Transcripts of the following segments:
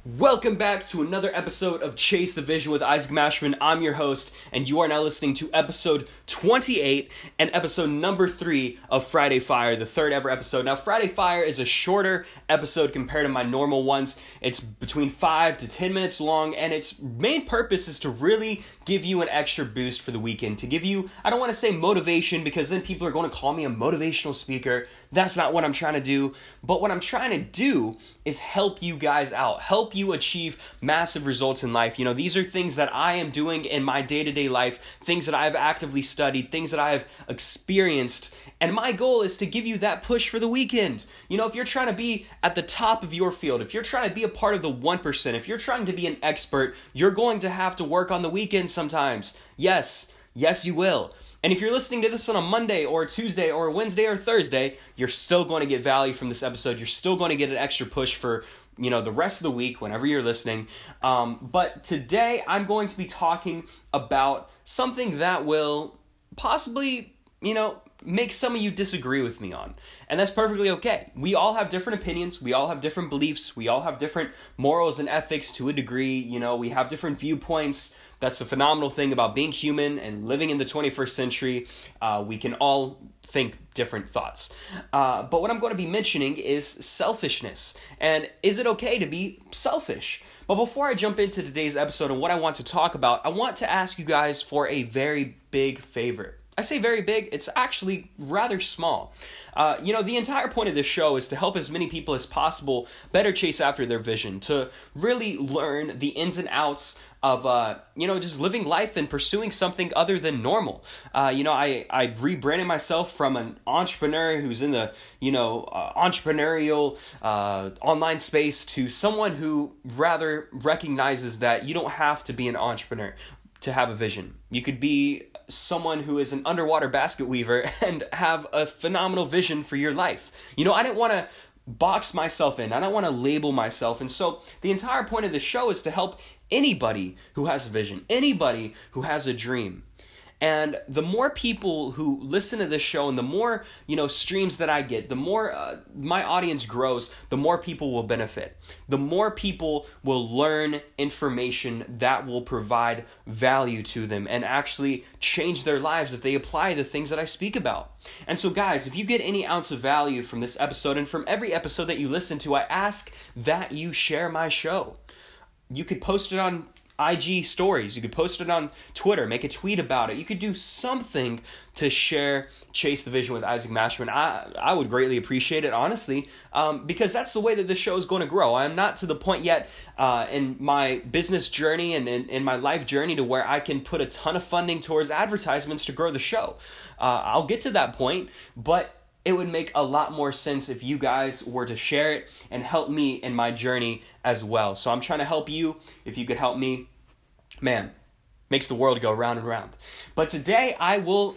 Welcome back to another episode of Chase the Vision with Isaac Mashman. I'm your host, and you are now listening to episode 28 and episode number 3 of Friday Fire, the third ever episode. Now, Friday Fire is a shorter episode compared to my normal ones. It's between 5 to 10 minutes long, and its main purpose is to really give you an extra boost for the weekend, to give you, I don't want to say motivation, because then people are going to call me a motivational speaker. That's not what I'm trying to do. But what I'm trying to do is help you guys out, help you achieve massive results in life. You know, these are things that I am doing in my day-to-day life, things that I've actively studied, things that I've experienced. And my goal is to give you that push for the weekend. You know, if you're trying to be at the top of your field, if you're trying to be a part of the 1%, if you're trying to be an expert, you're going to have to work on the weekend sometimes. Yes, you will. And if you're listening to this on a Monday or a Tuesday or a Wednesday or Thursday, you're still going to get value from this episode. You're still going to get an extra push for, you know, the rest of the week whenever you're listening. But today I'm going to be talking about something that will possibly, make some of you disagree with me on. And that's perfectly okay. We all have different opinions. We all have different beliefs. We all have different morals and ethics to a degree. You know, we have different viewpoints. That's the phenomenal thing about being human and living in the 21st century. We can all think different thoughts. But what I'm going to be mentioning is selfishness. And is it okay to be selfish? But before I jump into today's episode and what I want to talk about, I want to ask you guys for a very big favor. I say very big, it's actually rather small. The entire point of this show is to help as many people as possible better chase after their vision, to really learn the ins and outs of, just living life and pursuing something other than normal. I rebranded myself from an entrepreneur who's in the, entrepreneurial online space to someone who rather recognizes that you don't have to be an entrepreneur to have a vision. You could be someone who is an underwater basket weaver and have a phenomenal vision for your life. I didn't want to box myself in. I don't want to label myself. And so the entire point of the show is to help anybody who has a vision, anybody who has a dream. And the more people who listen to this show and the more, streams that I get, the more my audience grows, the more people will benefit. The more people will learn information that will provide value to them and actually change their lives if they apply the things that I speak about. And so guys, if you get any ounce of value from this episode and from every episode that you listen to, I ask that you share my show. You could post it on IG stories. You could post it on Twitter, make a tweet about it. You could do something to share Chase the Vision with Isaac Mashman. I would greatly appreciate it, honestly, because that's the way that this show is going to grow. I'm not to the point yet in my business journey and in my life journey to where I can put a ton of funding towards advertisements to grow the show. I'll get to that point, but it would make a lot more sense if you guys were to share it and help me in my journey as well. So I'm trying to help you. If you could help me, man, makes the world go round and round. But today I will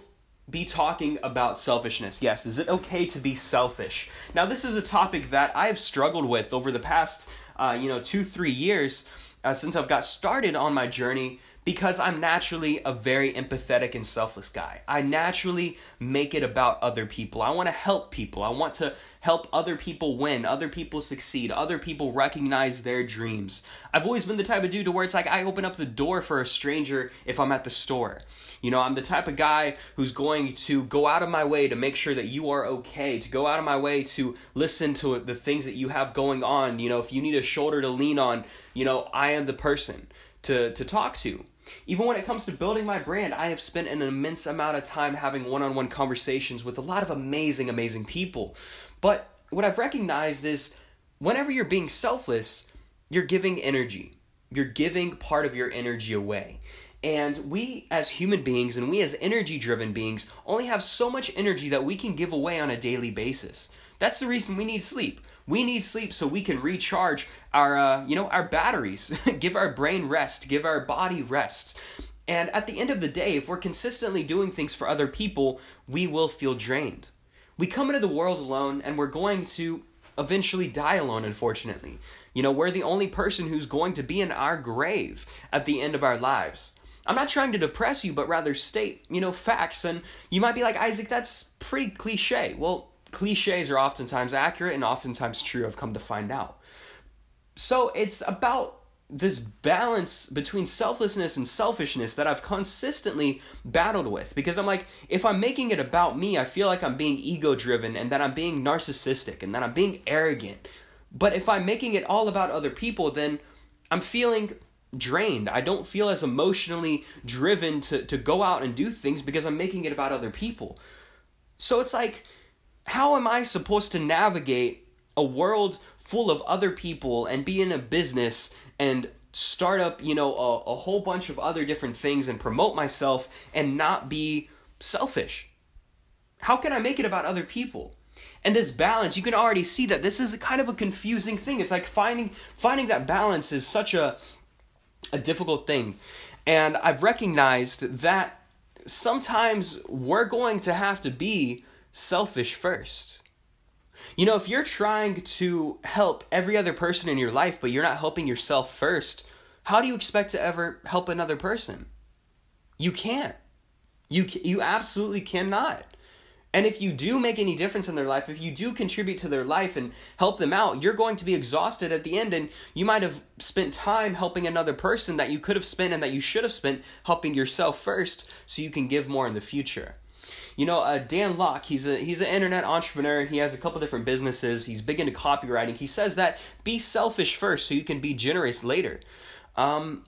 be talking about selfishness. Yes, is it okay to be selfish? Now, this is a topic that I've struggled with over the past, 2-3 years since I've got started on my journey, because I'm naturally a very empathetic and selfless guy. I naturally make it about other people. I want to help people. I want to help other people win, other people succeed, other people recognize their dreams. I've always been the type of dude to where it's like I open up the door for a stranger if I'm at the store. I'm the type of guy who's going to go out of my way to make sure that you are okay, to go out of my way to listen to the things that you have going on. If you need a shoulder to lean on, I am the person to talk to. Even when it comes to building my brand, I have spent an immense amount of time having one-on-one conversations with a lot of amazing, amazing people. But what I've recognized is whenever you're being selfless, you're giving energy. You're giving part of your energy away. And we as human beings and we as energy-driven beings only have so much energy that we can give away on a daily basis. That's the reason we need sleep. We need sleep so we can recharge our batteries, give our brain rest, give our body rest. And at the end of the day, if we're consistently doing things for other people, we will feel drained. We come into the world alone and we're going to eventually die alone, unfortunately. We're the only person who's going to be in our grave at the end of our lives. I'm not trying to depress you, but rather state, facts. And you might be like, Isaac, that's pretty cliche. Well, cliches are oftentimes accurate and oftentimes true, I've come to find out. So it's about this balance between selflessness and selfishness that I've consistently battled with, because I'm like, if I'm making it about me, I feel like I'm being ego driven and that I'm being narcissistic and that I'm being arrogant. But if I'm making it all about other people, then I'm feeling drained. I don't feel as emotionally driven to go out and do things because I'm making it about other people. So it's like, how am I supposed to navigate a world full of other people and be in a business and start up, a whole bunch of other different things and promote myself and not be selfish? How can I make it about other people? And this balance, you can already see that this is kind of a confusing thing. It's like finding that balance is such a difficult thing. And I've recognized that sometimes we're going to have to be selfish first. If you're trying to help every other person in your life, but you're not helping yourself first, how do you expect to ever help another person? You can't. You absolutely cannot. And if you do make any difference in their life, if you do contribute to their life and help them out, you're going to be exhausted at the end, and you might have spent time helping another person that you could have spent and that you should have spent helping yourself first so you can give more in the future. Dan Locke, he's an internet entrepreneur. He has a couple different businesses. He's big into copywriting. He says that be selfish first so you can be generous later. And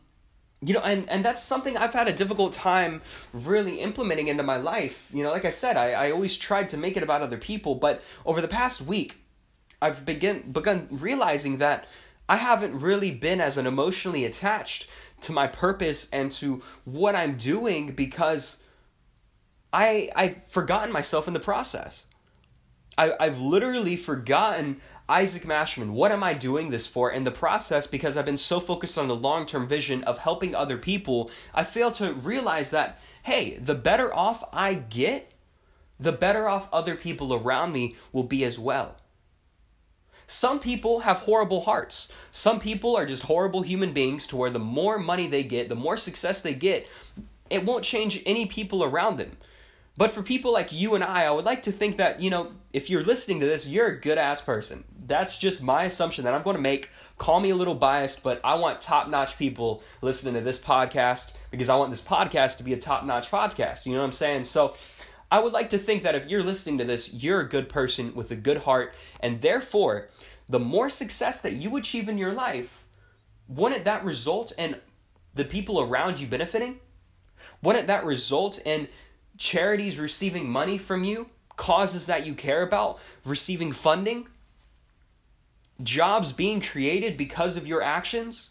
that's something I've had a difficult time really implementing into my life. Like I said, I always tried to make it about other people, but over the past week, I've begun realizing that I haven't really been as an emotionally attached to my purpose and to what I'm doing because I've forgotten myself in the process. I've literally forgotten Isaac Mashman. What am I doing this for in the process? Because I've been so focused on the long-term vision of helping other people, I fail to realize that, hey, the better off I get, the better off other people around me will be as well. Some people have horrible hearts. Some people are just horrible human beings to where the more money they get, the more success they get, it won't change any people around them. But for people like you and I would like to think that, if you're listening to this, you're a good-ass person. That's just my assumption that I'm going to make. Call me a little biased, but I want top-notch people listening to this podcast because I want this podcast to be a top-notch podcast. You know what I'm saying? So I would like to think that if you're listening to this, you're a good person with a good heart, and therefore, the more success that you achieve in your life, wouldn't that result in the people around you benefiting? Wouldn't that result in charities receiving money from you, causes that you care about receiving funding, jobs being created because of your actions?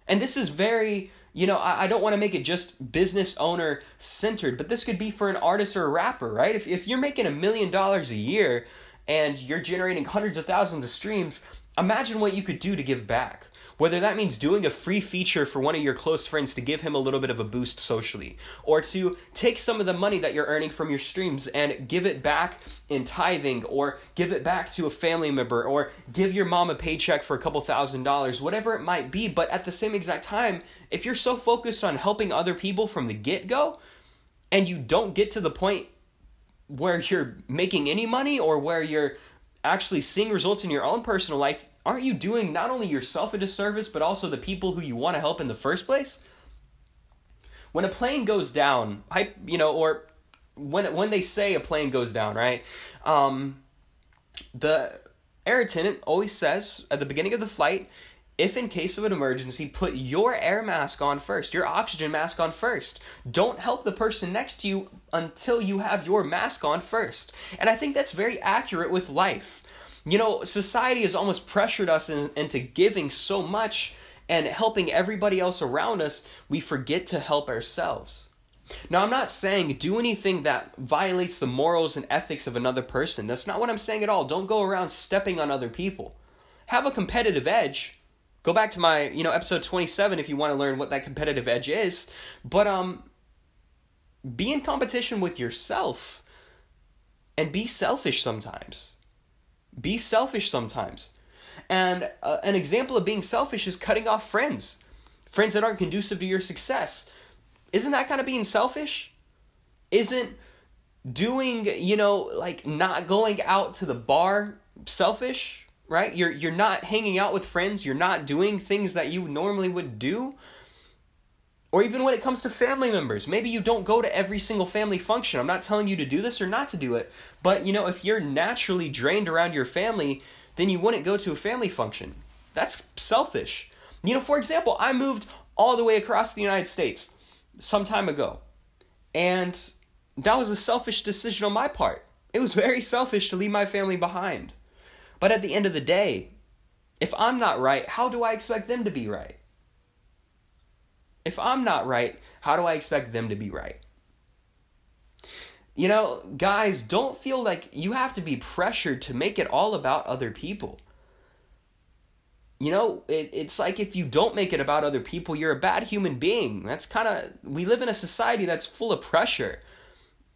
And this is very, I don't want to make it just business owner centered, but this could be for an artist or a rapper, right? If you're making $1 million a year and you're generating hundreds of thousands of streams, imagine what you could do to give back. Whether that means doing a free feature for one of your close friends to give him a little bit of a boost socially, or to take some of the money that you're earning from your streams and give it back in tithing, or give it back to a family member, or give your mom a paycheck for a couple $1,000s, whatever it might be. But at the same exact time, if you're so focused on helping other people from the get-go, and you don't get to the point where you're making any money or where you're actually seeing results in your own personal life, aren't you doing not only yourself a disservice, but also the people who you want to help in the first place? When a plane goes down, or when they say a plane goes down, right? The air attendant always says at the beginning of the flight, if in case of an emergency, put your air mask on first, your oxygen mask on first. Don't help the person next to you until you have your mask on first. And I think that's very accurate with life. Society has almost pressured us into giving so much and helping everybody else around us, we forget to help ourselves. Now, I'm not saying do anything that violates the morals and ethics of another person. That's not what I'm saying at all. Don't go around stepping on other people. Have a competitive edge. Go back to my, episode 27 if you want to learn what that competitive edge is. But be in competition with yourself and be selfish sometimes. Be selfish sometimes. And an example of being selfish is cutting off friends that aren't conducive to your success. Isn't that kind of being selfish? Isn't doing, not going out to the bar selfish? right? You're not hanging out with friends. You're not doing things that you normally would do. Or even when it comes to family members, maybe you don't go to every single family function. I'm not telling you to do this or not to do it. But, if you're naturally drained around your family, then you wouldn't go to a family function. That's selfish. For example, I moved all the way across the United States some time ago. And that was a selfish decision on my part. It was very selfish to leave my family behind. But at the end of the day, if I'm not right, how do I expect them to be right? If I'm not right, how do I expect them to be right? Guys, don't feel like you have to be pressured to make it all about other people. It's like if you don't make it about other people, you're a bad human being. We live in a society that's full of pressure.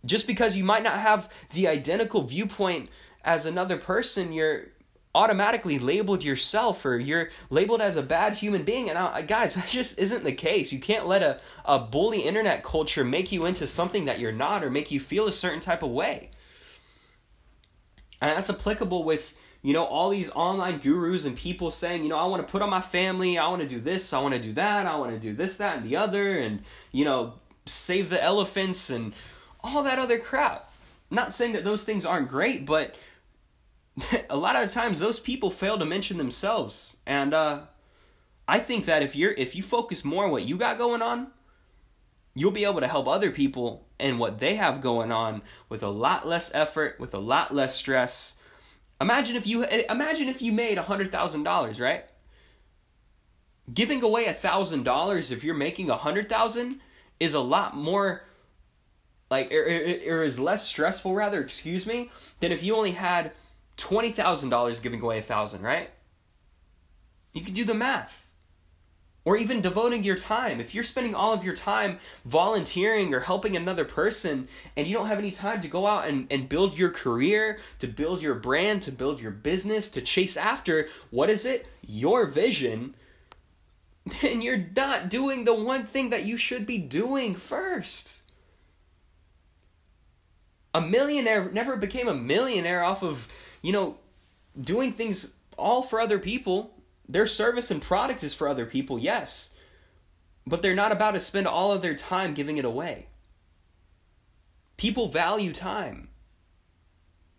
Just because you might not have the identical viewpoint as another person, you're automatically labeled yourself, or you're labeled as a bad human being. And guys, that just isn't the case. You can't let a bully internet culture make you into something that you're not, or make you feel a certain type of way. And that's applicable with, all these online gurus and people saying, I want to put on my family, I want to do this, I want to do that, I want to do this, that, and the other, and, save the elephants and all that other crap. I'm not saying that those things aren't great, but a lot of the times those people fail to mention themselves. And I think that if you focus more on what you got going on, you'll be able to help other people and what they have going on with a lot less effort, with a lot less stress. Imagine if you made $100,000, right? Giving away $1,000 if you're making $100,000 is a lot more, or is less stressful rather, than if you only had $20,000 giving away $1,000, right? You can do the math. Or even devoting your time. If you're spending all of your time volunteering or helping another person, and you don't have any time to go out and build your career, to build your brand, to build your business, to chase after, what is it? Your vision, then you're not doing the one thing that you should be doing first. A millionaire never became a millionaire off of doing things all for other people. Their service and product is for other people, yes. But they're not about to spend all of their time giving it away. People value time.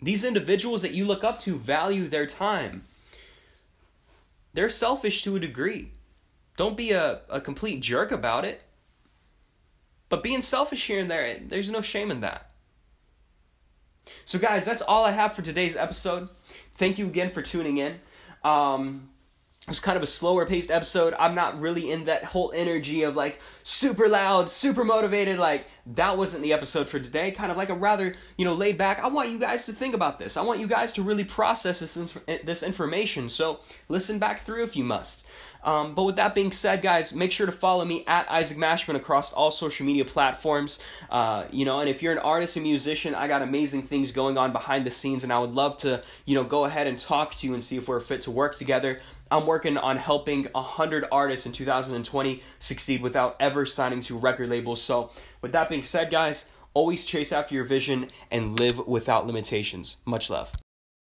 These individuals that you look up to value their time. They're selfish to a degree. Don't be a complete jerk about it. But being selfish here and there, there's no shame in that. So guys, that's all I have for today's episode. Thank you again for tuning in. It was kind of a slower paced episode. I'm not really in that whole energy of super loud, super motivated. That wasn't the episode for today. Kind of a rather, laid back. I want you guys to think about this. I want you guys to really process this information. So listen back through if you must. But with that being said, guys, make sure to follow me at Isaac Mashman across all social media platforms. And if you're an artist and musician, I got amazing things going on behind the scenes, and I would love to, go ahead and talk to you and see if we're fit to work together. I'm working on helping 100 artists in 2020 succeed without ever signing to record labels. So with that being said, guys, always chase after your vision and live without limitations. Much love.